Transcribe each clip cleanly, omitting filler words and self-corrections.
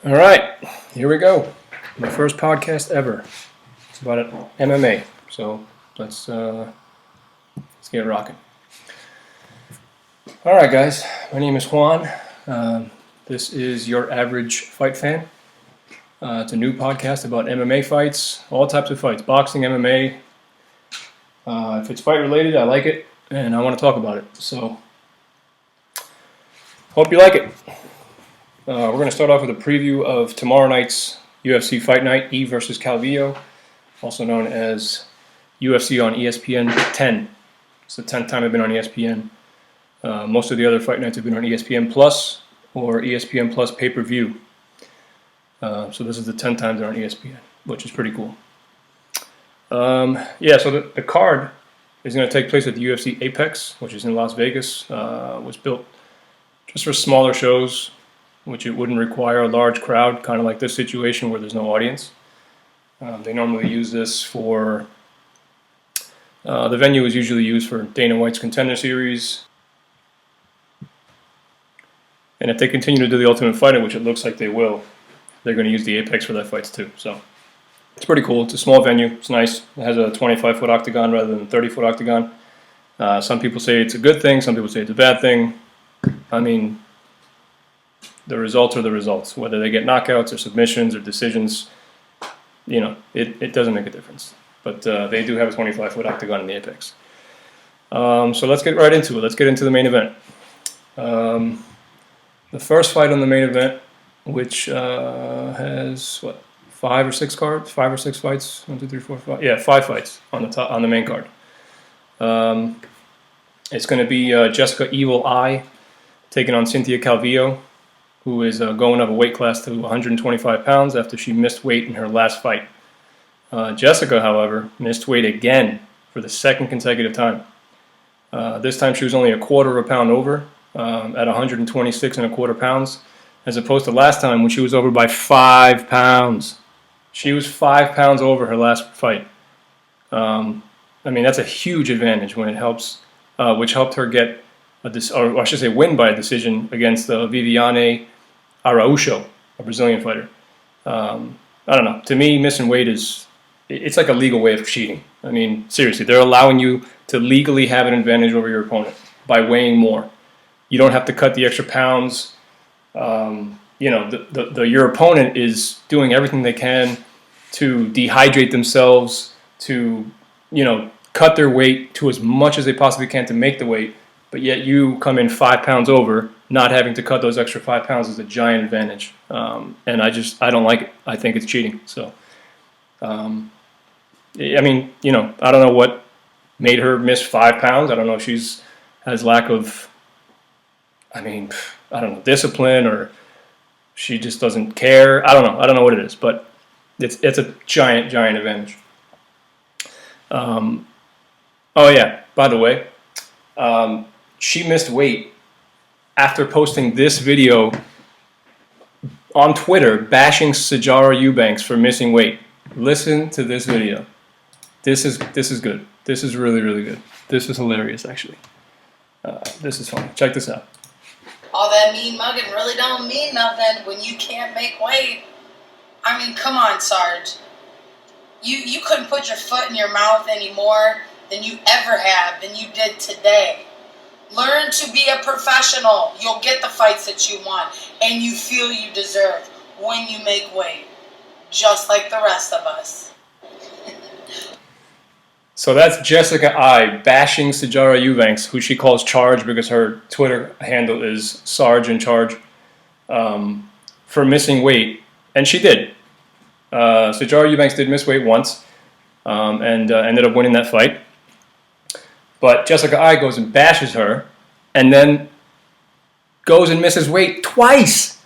All right, here we go. My first podcast ever. It's about MMA. So let's get it rocking. All right, guys. My name is Juan. This is Your Average Fight Fan. It's a new podcast about MMA fights, all types of fights, boxing, MMA. If it's fight related, I like it, and I want to talk about it. So hope you like it. We're going to start off with a preview of tomorrow night's UFC Fight Night, E versus Calvillo, also known as UFC on ESPN 10. It's the 10th time I've been on ESPN. Most of the other fight nights have been on ESPN Plus or ESPN Plus pay-per-view. So this is the 10th time they're on ESPN, which is pretty cool. So the card is going to take place at the UFC Apex, which is in Las Vegas. Was built just for smaller shows, which it wouldn't require a large crowd, kind of like this situation where there's no audience. They normally use this for, the venue is usually used for Dana White's Contender Series. And if they continue to do the Ultimate Fighter, which it looks like they will, they're going to use the Apex for their fights too. So it's pretty cool. It's a small venue. It's nice. It has a 25-foot octagon rather than a 30-foot octagon. Some people say it's a good thing. Some people say it's a bad thing. I mean, the results are the results. Whether they get knockouts or submissions or decisions, it doesn't make a difference. But they do have a 25-foot octagon in the Apex. So let's get right into it. Let's get into the main event. The first fight on the main event, which has, 5 or 6 fights? 1, 2, 3, 4, 5. Yeah, 5 fights on the main card. It's going to be Jessica Evil Eye taking on Cynthia Calvillo, who is going up a weight class to 125 pounds after she missed weight in her last fight. Jessica, however, missed weight again for the second consecutive time. This time she was only a quarter of a pound over at 126 and a quarter pounds, as opposed to last time when she was over by 5 pounds. She was 5 pounds over her last fight. That's a huge advantage when it helps, which helped her get win by a decision against Viviane Araújo, a Brazilian fighter. I don't know. To me, missing weight it's like a legal way of cheating. I mean, seriously, they're allowing you to legally have an advantage over your opponent by weighing more. You don't have to cut the extra pounds. Your opponent is doing everything they can to dehydrate themselves, to, cut their weight to as much as they possibly can to make the weight, but yet you come in 5 pounds over. Not having to cut those extra 5 pounds is a giant advantage, and I don't like it. I think it's cheating. So, I don't know what made her miss 5 pounds. I don't know if has lack of, discipline, or she just doesn't care. I don't know what it is, but it's a giant advantage. By the way, she missed weight after posting this video on Twitter bashing Sijara Eubanks for missing weight. Listen to this video. This is good. This is really, really good. This is hilarious, actually. This is funny. Check this out. All that mean mugging really don't mean nothing when you can't make weight. Come on, Sarge. You couldn't put your foot in your mouth any more than you ever have, than you did today. Learn to be a professional. You'll get the fights that you want and you feel you deserve when you make weight, just like the rest of us. So that's Jessica I bashing Sijara Eubanks, who she calls Charge because her Twitter handle is Sarge in Charge, for missing weight. And she did. Sijara Eubanks did miss weight once, and ended up winning that fight. But Jessica I goes and bashes her, and then goes and misses weight twice.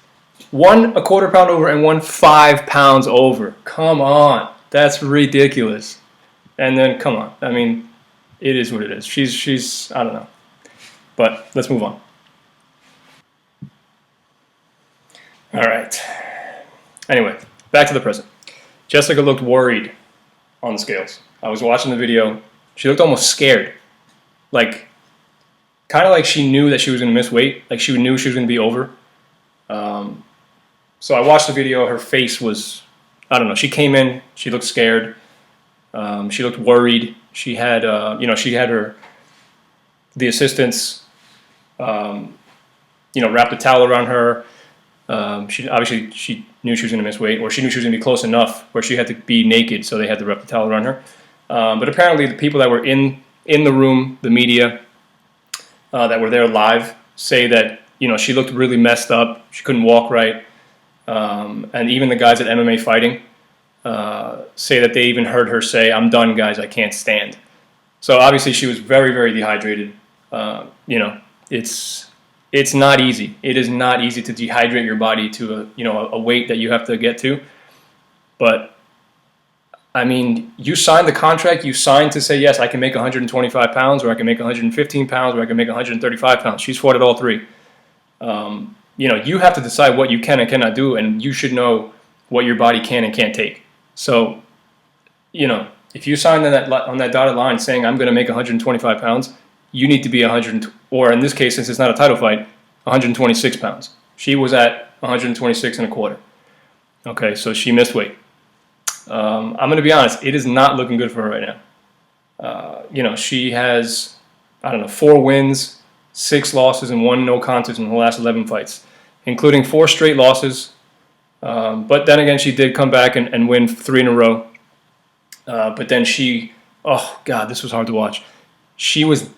1 a quarter pound over and 1 5 pounds over. Come on. That's ridiculous. And then, come on. It is what it is. She's I don't know. But let's move on. All right. Anyway, back to the present. Jessica looked worried on the scales. I was watching the video. She looked almost scared. Kind of like she knew that she was going to miss weight. Like she knew she was going to be over. So I watched the video. Her face was, I don't know. She came in. She looked scared. She looked worried. She had, she had the assistants, wrapped a towel around her. She knew she was going to miss weight, or she knew she was going to be close enough where she had to be naked, so they had to wrap the towel around her. But apparently, the people that were in the room, the media that were there live, say that she looked really messed up. She couldn't walk right. And even the guys at MMA Fighting say that they even heard her say, "I'm done, guys. I can't stand." So obviously she was very, very dehydrated. It's not easy. It is not easy to dehydrate your body to a weight that you have to get to. But I mean, you signed the contract. You signed to say, yes, I can make 125 pounds, or I can make 115 pounds, or I can make 135 pounds. She's fought at all three. You have to decide what you can and cannot do, and you should know what your body can and can't take. So, if you sign on that dotted line saying I'm going to make 125 pounds, you need to be 100, or in this case, since it's not a title fight, 126 pounds. She was at 126 and a quarter. Okay, so she missed weight. I'm going to be honest, it is not looking good for her right now. She has, 4 wins, 6 losses, and 1 no contest in the last 11 fights, including 4 straight losses. But then again, she did come back and win 3 in a row. But then oh God, this was hard to watch. She was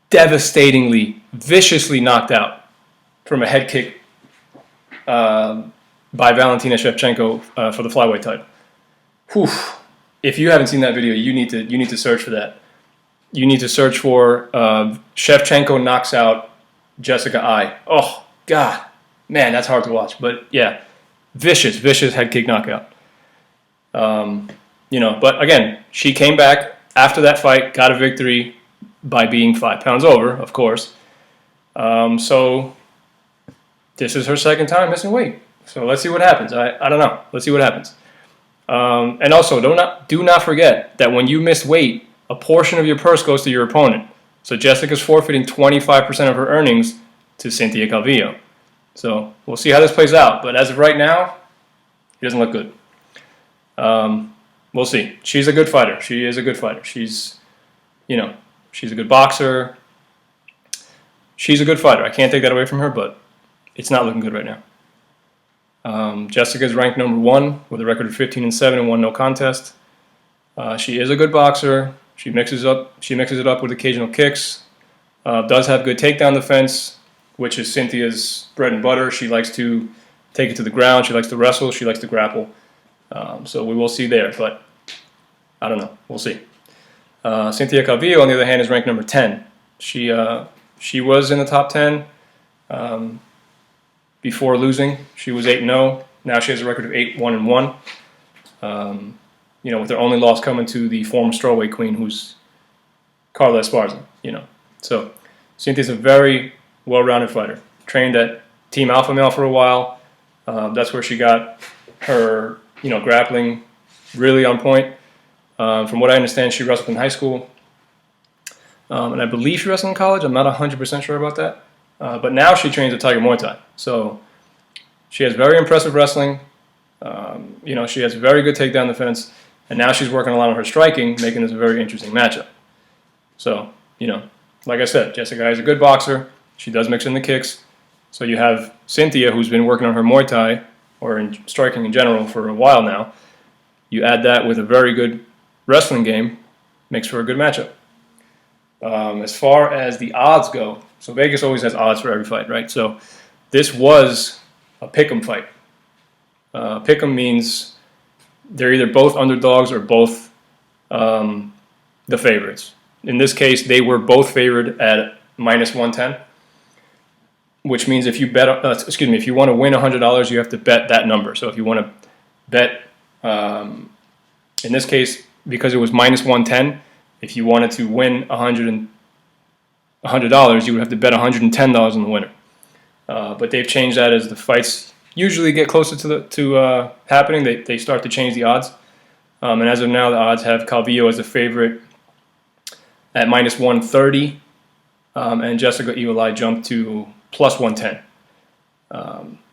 devastatingly, viciously knocked out from a head kick by Valentina Shevchenko for the flyweight title. Whew. If you haven't seen that video, you need to search for that. You need to search for Shevchenko knocks out Jessica Ai. Oh God, man, that's hard to watch. But yeah, vicious head kick knockout. But again, she came back after that fight, got a victory by being 5 pounds over, of course. So this is her second time missing weight. So let's see what happens. I don't know. Let's see what happens. And also, do not forget that when you miss weight, a portion of your purse goes to your opponent. So Jessica's forfeiting 25% of her earnings to Cynthia Calvillo. So we'll see how this plays out. But as of right now, it doesn't look good. We'll see. She's a good fighter. She is a good fighter. She's a good boxer. She's a good fighter. I can't take that away from her, but it's not looking good right now. Jessica's ranked number 1 with a record of 15-7 and 1 no contest. She is a good boxer. She mixes it up with occasional kicks. Does have good takedown defense, which is Cynthia's bread and butter. She likes to take it to the ground. She likes to wrestle. She likes to grapple. So we will see there, but I don't know. We'll see. Cynthia Calvillo, on the other hand, is ranked number 10. She was in the top 10 before losing. She was 8-0. Now she has a record of 8-1-1. With her only loss coming to the former strawweight queen, who's Carla Esparza. So Cynthia's a very well-rounded fighter. Trained at Team Alpha Male for a while. That's where she got her grappling really on point. From what I understand, she wrestled in high school. And I believe she wrestled in college. I'm not 100% sure about that. But now she trains at Tiger Muay Thai. So she has very impressive wrestling. She has very good takedown defense. And now she's working a lot on her striking, making this a very interesting matchup. So, like I said, Jessica is a good boxer. She does mix in the kicks. So you have Cynthia, who's been working on her Muay Thai, or in striking in general, for a while now. You add that with a very good wrestling game, makes for a good matchup. As far as the odds go, so Vegas always has odds for every fight, right? So this was a pick'em fight. Pick'em means they're either both underdogs or both the favorites. In this case, they were both favored at -110, which means if you if you want to win $100, you have to bet that number. So if you want to bet, in this case, because it was -110, if you wanted to win $100, you would have to bet $110 on the winner. But they've changed that as the fights usually get closer to happening. They start to change the odds. And as of now, the odds have Calvillo as a favorite at -130, and Jessica Evil Eye jumped to +110.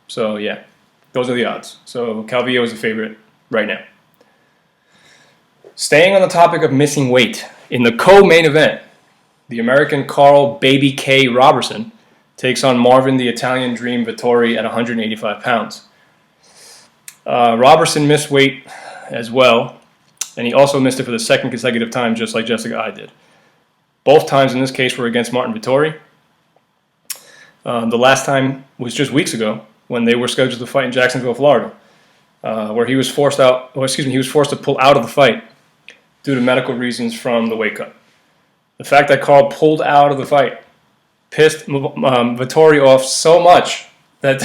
So yeah, Those are the odds. So Calvillo is a favorite right now. Staying on the topic of missing weight, in the co-main event, the American Carl Baby K Robertson takes on Marvin the Italian Dream Vittori at 185 pounds. Robertson missed weight as well, and he also missed it for the second consecutive time, just like Jessica I did. Both times in this case were against Martin Vittori. The last time was just weeks ago when they were scheduled to fight in Jacksonville, Florida, where he was forced to pull out of the fight due to medical reasons from the weight cut. The fact that Carl pulled out of the fight pissed Vittori off so much that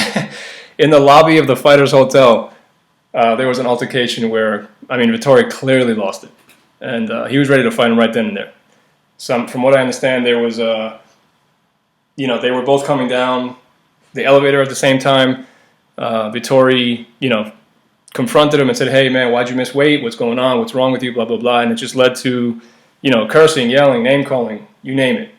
in the lobby of the Fighters Hotel, there was an altercation where, Vittori clearly lost it. And he was ready to fight him right then and there. From what I understand, there was, they were both coming down the elevator at the same time. Vittori, confronted him and said, "Hey, man, why'd you miss weight? What's going on? What's wrong with you? Blah, blah, blah." And it just led to, cursing, yelling, name-calling, you name it.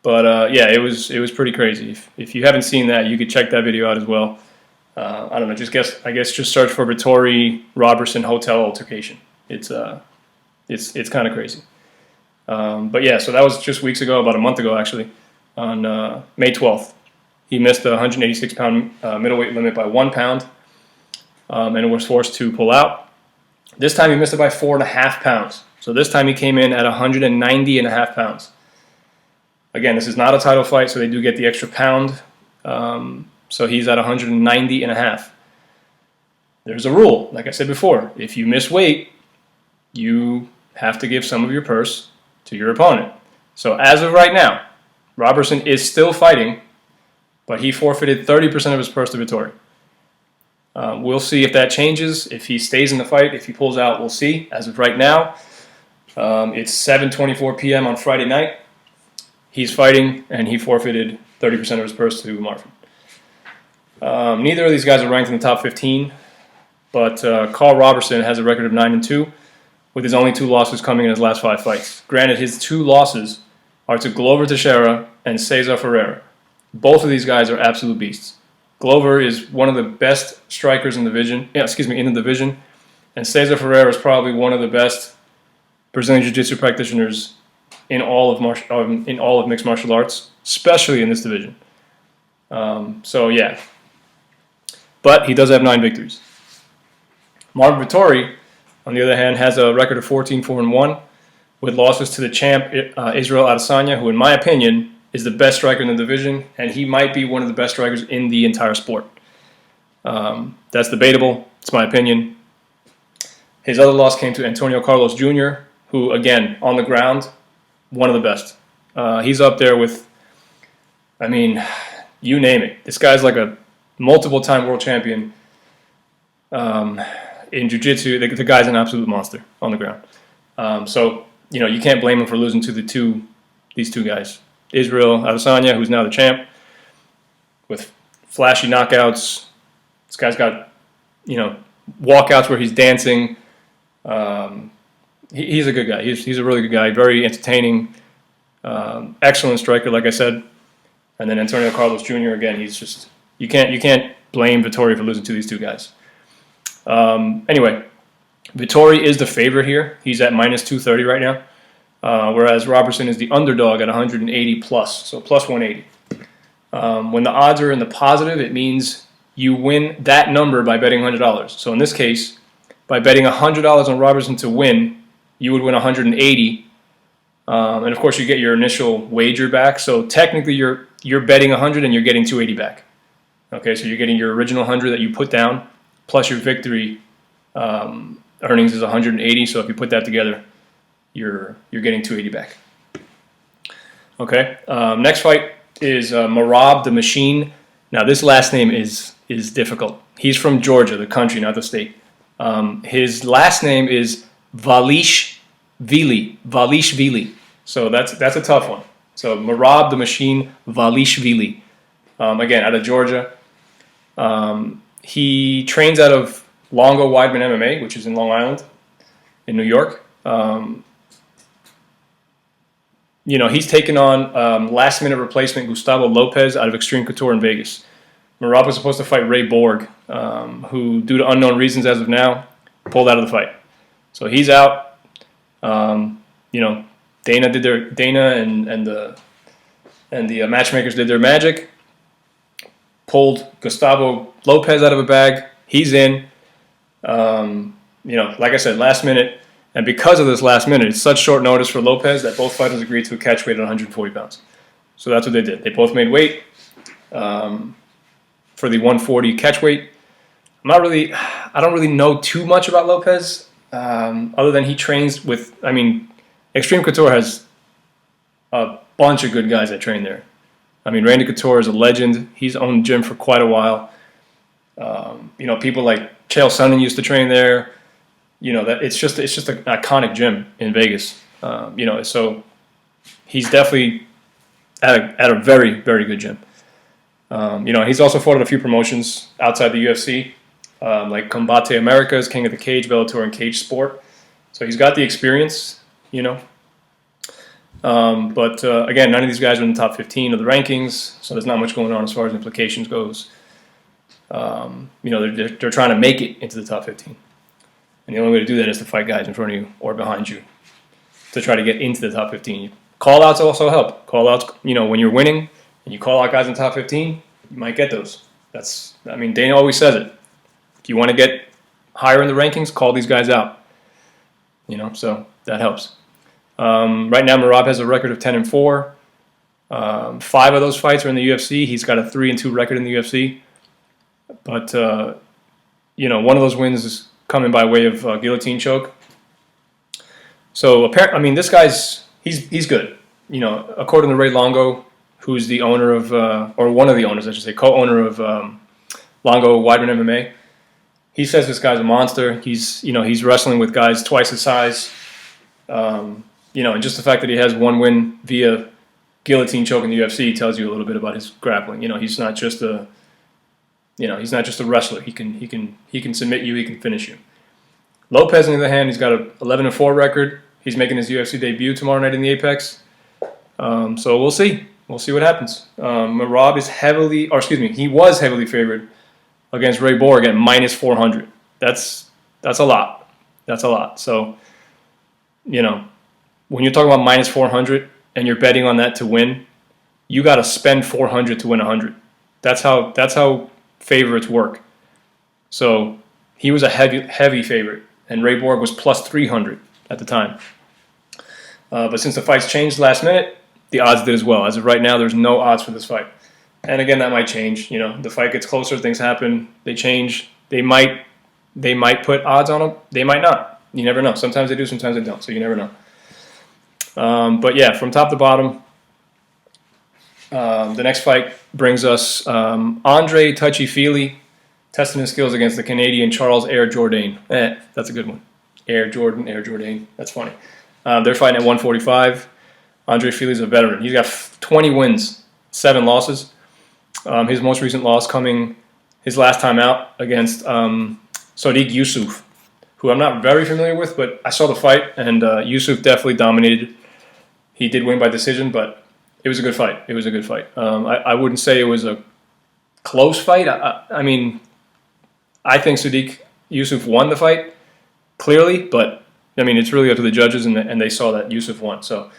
It was pretty crazy. If you haven't seen that, you could check that video out as well. I don't know. Just search for Vittori Robertson Hotel altercation. It's kind of crazy. So that was just weeks ago, about a month ago actually, on May 12th. He missed the 186-pound middleweight limit by 1 pound, and was forced to pull out. This time he missed it by 4.5 pounds. So this time he came in at 190.5 pounds. Again, this is not a title fight, so they do get the extra pound. So he's at 190.5. There's a rule, like I said before. If you miss weight, you have to give some of your purse to your opponent. So as of right now, Robertson is still fighting, but he forfeited 30% of his purse to Vittori. We'll see if that changes. If he stays in the fight, if he pulls out, we'll see. As of right now, it's 7:24 p.m. on Friday night. He's fighting, and he forfeited 30% of his purse to Marvin. Neither of these guys are ranked in the top 15, but Carl Robertson has a record of 9-2, with his only 2 losses coming in his last 5 fights. Granted, his 2 losses are to Glover Teixeira and Cesar Ferreira. Both of these guys are absolute beasts. Glover is one of the best strikers in the division, and Cesar Ferreira is probably one of the best Brazilian Jiu-Jitsu practitioners in all of mixed martial arts, especially in this division. But he does have 9 victories. Marvin Vittori, on the other hand, has a record of 14-4-1, with losses to the champ Israel Adesanya, who, in my opinion, is the best striker in the division, and he might be one of the best strikers in the entire sport. That's debatable. It's my opinion. His other loss came to Antonio Carlos Jr., who, again, on the ground, one of the best. He's up there with, you name it. This guy's like a multiple-time world champion in jiu-jitsu. The guy's an absolute monster on the ground. You can't blame him for losing to these two guys. Israel Adesanya, who's now the champ, with flashy knockouts. This guy's got, walkouts where he's dancing. He's a good guy. He's a really good guy. Very entertaining. Excellent striker, like I said. And then Antonio Carlos Jr. again. He's just you can't blame Vittori for losing to these 2 guys. Anyway, Vittori is the favorite here. He's at -230 right now. Whereas Robertson is the underdog at 180 plus, so plus 180. When the odds are in the positive, it means you win that number by betting $100. So in this case, by betting $100 on Robertson to win, you would win 180. And of course, you get your initial wager back. So technically, you're betting 100 and you're getting 280 back. Okay, so you're getting your original 100 that you put down, plus your victory earnings is 180. So if you put that together, you're getting 280 back. Okay, next fight is Merab the Machine. Now this last name is difficult. He's from Georgia, the country, not the state. His last name is Valishvili. So that's a tough one. So Merab the Machine Valishvili. Again, out of Georgia. He trains out of Longo Weidman MMA, which is in Long Island, in New York. He's taken on last-minute replacement Gustavo Lopez out of Extreme Couture in Vegas. Merab was supposed to fight Ray Borg, who, due to unknown reasons as of now, pulled out of the fight. So he's out. Dana and the matchmakers did their magic. Pulled Gustavo Lopez out of a bag. He's in. Like I said, last minute. And because of this last minute, it's such short notice for Lopez that both fighters agreed to a catch weight at 140 pounds. So that's what they did. They both made weight for the 140 catch weight. I don't really know too much about Lopez, other than he trains with, Extreme Couture has a bunch of good guys that train there. Randy Couture is a legend. He's owned the gym for quite a while. People like Chael Sonnen used to train there. That it's just an iconic gym in Vegas. So he's definitely at a very, very good gym. He's also fought at a few promotions outside the UFC, like Combate Americas, King of the Cage, Bellator, and Cage Sport. So he's got the experience, But again, none of these guys are in the top 15 of the rankings, so there's not much going on as far as implications goes. They're trying to make it into the top 15. And the only way to do that is to fight guys in front of you or behind you to try to get into the top 15. Call-outs also help. Call-outs, when you're winning and you call out guys in the top 15, you might get those. Dana always says it. If you want to get higher in the rankings, call these guys out. So that helps. Right now, Merab has a record of 10-4. 5 of those fights are in the UFC. He's got a 3-2 record in the UFC. But, one of those wins is coming by way of guillotine choke. So, apparently, this guy's, he's good. According to Ray Longo, who's the owner of, or one of the owners, I should say, co-owner of Longo Weidman MMA, he says this guy's a monster. He's wrestling with guys twice his size. And just the fact that he has one win via guillotine choke in the UFC tells you a little bit about his grappling. He's not just a wrestler. He can submit you. He can finish you. Lopez, on the other hand, he's got an 11-4 record. He's making his UFC debut tomorrow night in the Apex. So we'll see. We'll see what happens. Merab he was heavily favored against Ray Borg at -400. That's a lot. That's a lot. So, when you're talking about -400 and you're betting on that to win, you got to spend 400 to win 100. That's how favorites work. So he was a heavy favorite, and Ray Borg was +300 at the time. But since the fights changed last minute, the odds did as well. As of right now, there's no odds for this fight. And again, that might change. The fight gets closer, things happen, they change. They might put odds on them. They might not. You never know. Sometimes they do, sometimes they don't. So you never know. But yeah, from top to bottom, the next fight brings us Andre Touchy-Feely testing his skills against the Canadian Charles Air Jourdain. That's a good one. Air Jourdain. That's funny. They're fighting at 145. Andre Feely's a veteran. He's got 20 wins, 7 losses. His most recent loss coming his last time out against Sodiq Yusuff, who I'm not very familiar with, but I saw the fight, and Yusuff definitely dominated. He did win by decision, but it was a good fight. I wouldn't say it was a close fight. I think Sodiq Yusuff won the fight, clearly, but it's really up to the judges, and they saw that Yusuff won. So,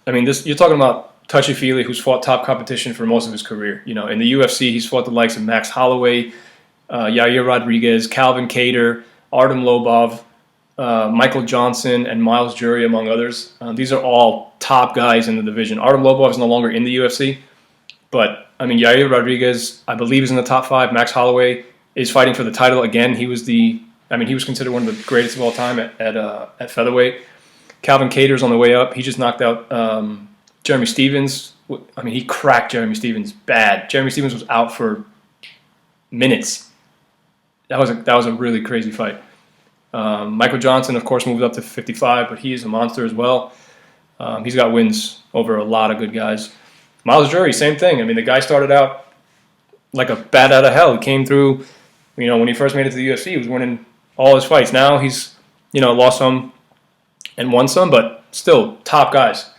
you're talking about Touchy-Feely, who's fought top competition for most of his career. In the UFC, he's fought the likes of Max Holloway, Yair Rodriguez, Calvin Kattar, Artem Lobov, Michael Johnson, and Miles Jury, among others. These are all top guys in the division. Artem Lobov is no longer in the UFC, but Yair Rodriguez, I believe, is in the top 5. Max Holloway is fighting for the title again. He was considered one of the greatest of all time at featherweight. Calvin Kattar's on the way up. He just knocked out Jeremy Stevens. He cracked Jeremy Stevens bad. Jeremy Stevens was out for minutes. That was a really crazy fight. Michael Johnson, of course, moved up to 55, but he is a monster as well. He's got wins over a lot of good guys. Miles Jury, same thing. The guy started out like a bat out of hell. He came through, when he first made it to the UFC, he was winning all his fights. Now he's, lost some and won some, but still top guys.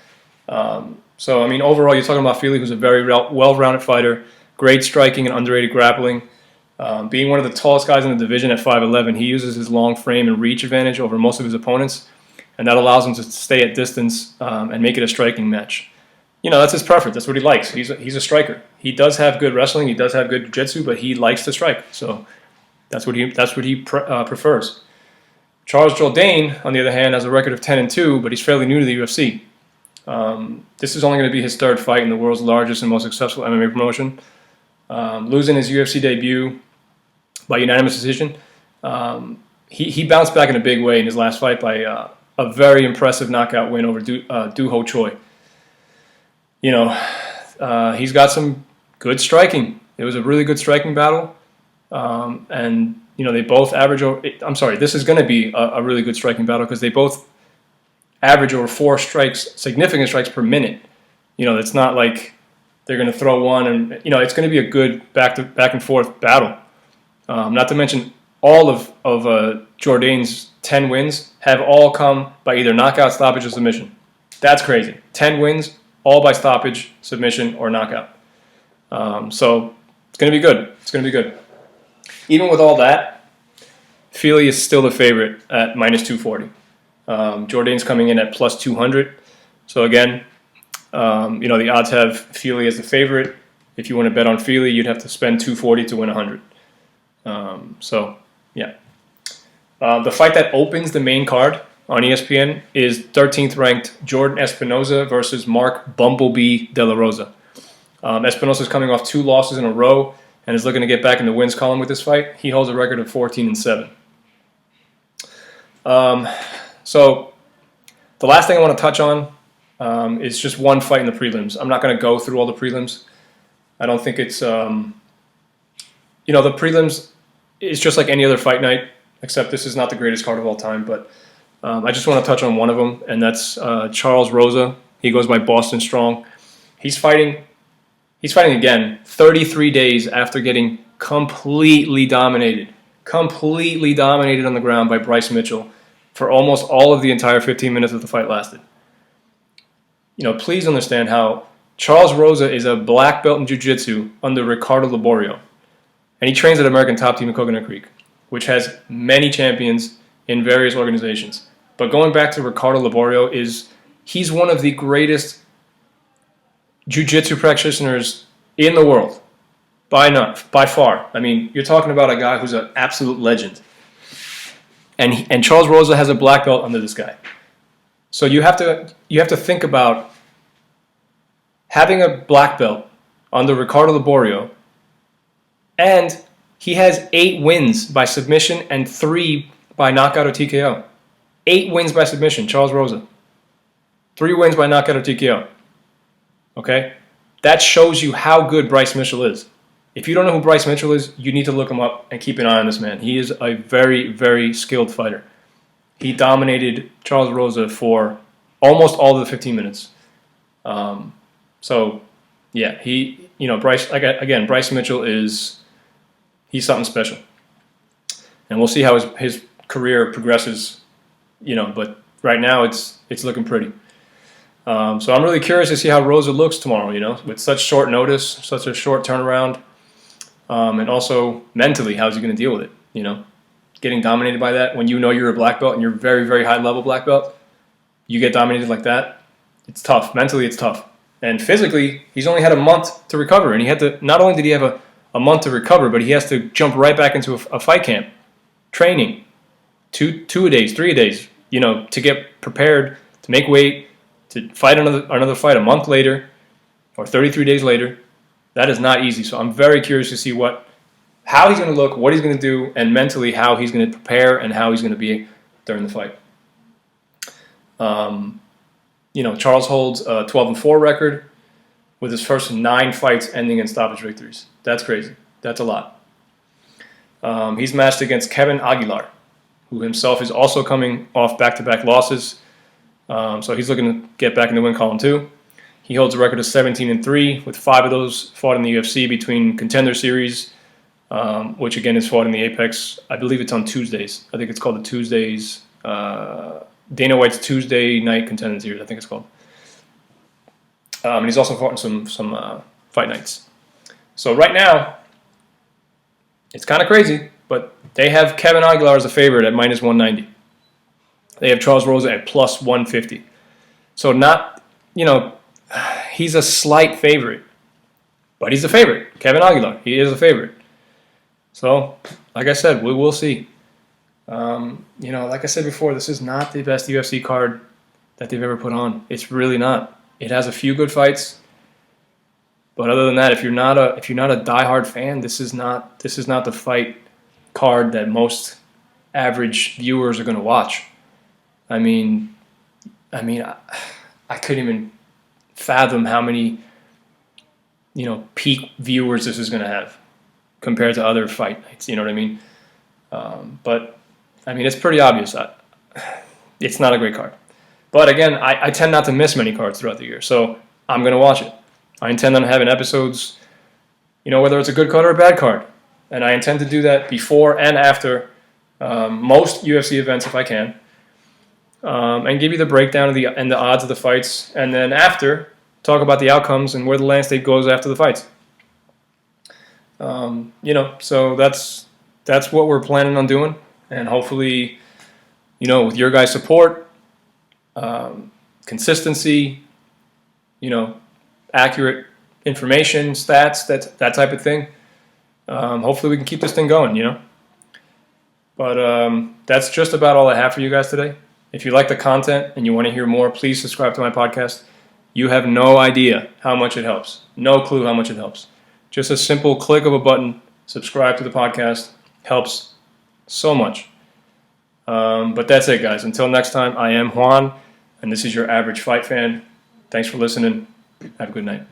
So, I mean, overall, you're talking about Fili, who's a very well-rounded fighter, great striking and underrated grappling. Being one of the tallest guys in the division at 5'11", he uses his long frame and reach advantage over most of his opponents, and that allows him to stay at distance and make it a striking match. That's his preference. That's what he likes. He's a striker. He does have good wrestling. He does have good jiu-jitsu, but he likes to strike. So that's what he prefers. Charles Jourdain, on the other hand, has a record of 10-2, but he's fairly new to the UFC. This is only going to be his third fight in the world's largest and most successful MMA promotion. Losing his UFC debut by unanimous decision, he bounced back in a big way in his last fight by a very impressive knockout win over Do Ho Choi. He's got some good striking. It was a really good striking battle, and they both average over. I'm sorry, this is going to be a really good striking battle because they both average over 4 significant strikes per minute. It's not like they're going to throw one, and it's going to be a good back and forth battle. Not to mention all of Jourdain's 10 wins have all come by either knockout, stoppage, or submission. That's crazy. 10 wins, all by stoppage, submission, or knockout. So it's going to be good. It's going to be good. Even with all that, Fili is still the favorite at -240. Jourdain's coming in at +200. So again, the odds have Fili as the favorite. If you want to bet on Fili, you'd have to spend $240 to win 100. So yeah. The fight that opens the main card on ESPN is 13th ranked Jordan Espinoza versus Mark Bumblebee De La Rosa. Espinoza is coming off 2 losses in a row and is looking to get back in the wins column with this fight. He holds a record of 14-7. So the last thing I want to touch on is just one fight in the prelims. I'm not going to go through all the prelims. I don't think it's, the prelims is just like any other fight night, except this is not the greatest card of all time. But I just want to touch on one of them, and that's Charles Rosa. He goes by Boston Strong. He's fighting again 33 days after getting completely dominated on the ground by Bryce Mitchell for almost all of the entire 15 minutes that the fight lasted. Please understand how Charles Rosa is a black belt in jiu-jitsu under Ricardo Laborio. And he trains at American Top Team in Coconut Creek, which has many champions in various organizations. But going back to Ricardo Laborio, he's one of the greatest jiu-jitsu practitioners in the world, by far. I mean, you're talking about a guy who's an absolute legend. And Charles Rosa has a black belt under this guy. So you have to think about having a black belt under Ricardo Laborio, and he has 8 wins by submission and 3 by knockout or TKO. 8 wins by submission, Charles Rosa. 3 wins by knockout or TKO. Okay? That shows you how good Bryce Mitchell is. If you don't know who Bryce Mitchell is, you need to look him up and keep an eye on this man. He is a very, very skilled fighter. He dominated Charles Rosa for almost all of the 15 minutes. So, yeah, Bryce Mitchell he's something special. And we'll see how his career progresses, but right now it's looking pretty. So I'm really curious to see how Rosa looks tomorrow, with such short notice, such a short turnaround. And also mentally, how's he going to deal with it? Getting dominated by that when you're a black belt and you're very, very high level black belt, you get dominated like that. It's tough. Mentally, it's tough. And physically, he's only had a month to recover. And not only did he have a month to recover, but he has to jump right back into a fight camp, training, 2-a-days, 3-a-days, to get prepared, to make weight, to fight another fight a month later or 33 days later. That is not easy. So I'm very curious to see how he's going to look, what he's going to do, and mentally how he's going to prepare and how he's going to be during the fight. Charles holds a 12-4 record with his first 9 fights ending in stoppage victories. That's crazy. That's a lot. He's matched against Kevin Aguilar, who himself is also coming off back-to-back losses. So he's looking to get back in the win column too. He holds a record of 17-3, with 5 of those fought in the UFC between Contender Series, which again is fought in the Apex. I believe it's on Tuesdays. I think it's called the Tuesdays. Dana White's Tuesday Night Contender Series, I think it's called. And he's also fought in some fight nights. So right now, it's kind of crazy, but they have Kevin Aguilar as a favorite at minus 190. They have Charles Rosa at plus 150. So not, he's a slight favorite, but he's a favorite. Kevin Aguilar, he is a favorite. So, like I said, we will see. Like I said before, this is not the best UFC card that they've ever put on. It's really not. It has a few good fights, but other than that, if you're not a diehard fan, this is not the fight card that most average viewers are going to watch. I couldn't even fathom how many peak viewers this is going to have compared to other fight nights. You know what I mean? But it's pretty obvious. It's not a great card. But again, I tend not to miss many cards throughout the year, so I'm going to watch it. I intend on having episodes, whether it's a good card or a bad card. And I intend to do that before and after most UFC events if I can. And give you the breakdown of the odds of the fights. And then after, talk about the outcomes and where the landscape goes after the fights. So that's what we're planning on doing. And hopefully, with your guys' support, consistency, accurate information, stats, that type of thing. Hopefully we can keep this thing going, But that's just about all I have for you guys today. If you like the content and you want to hear more, please subscribe to my podcast. You have no idea how much it helps. No clue how much it helps. Just a simple click of a button, subscribe to the podcast, helps so much. But that's it, guys. Until next time, I am Juan, and this is your average fight fan. Thanks for listening. Have a good night.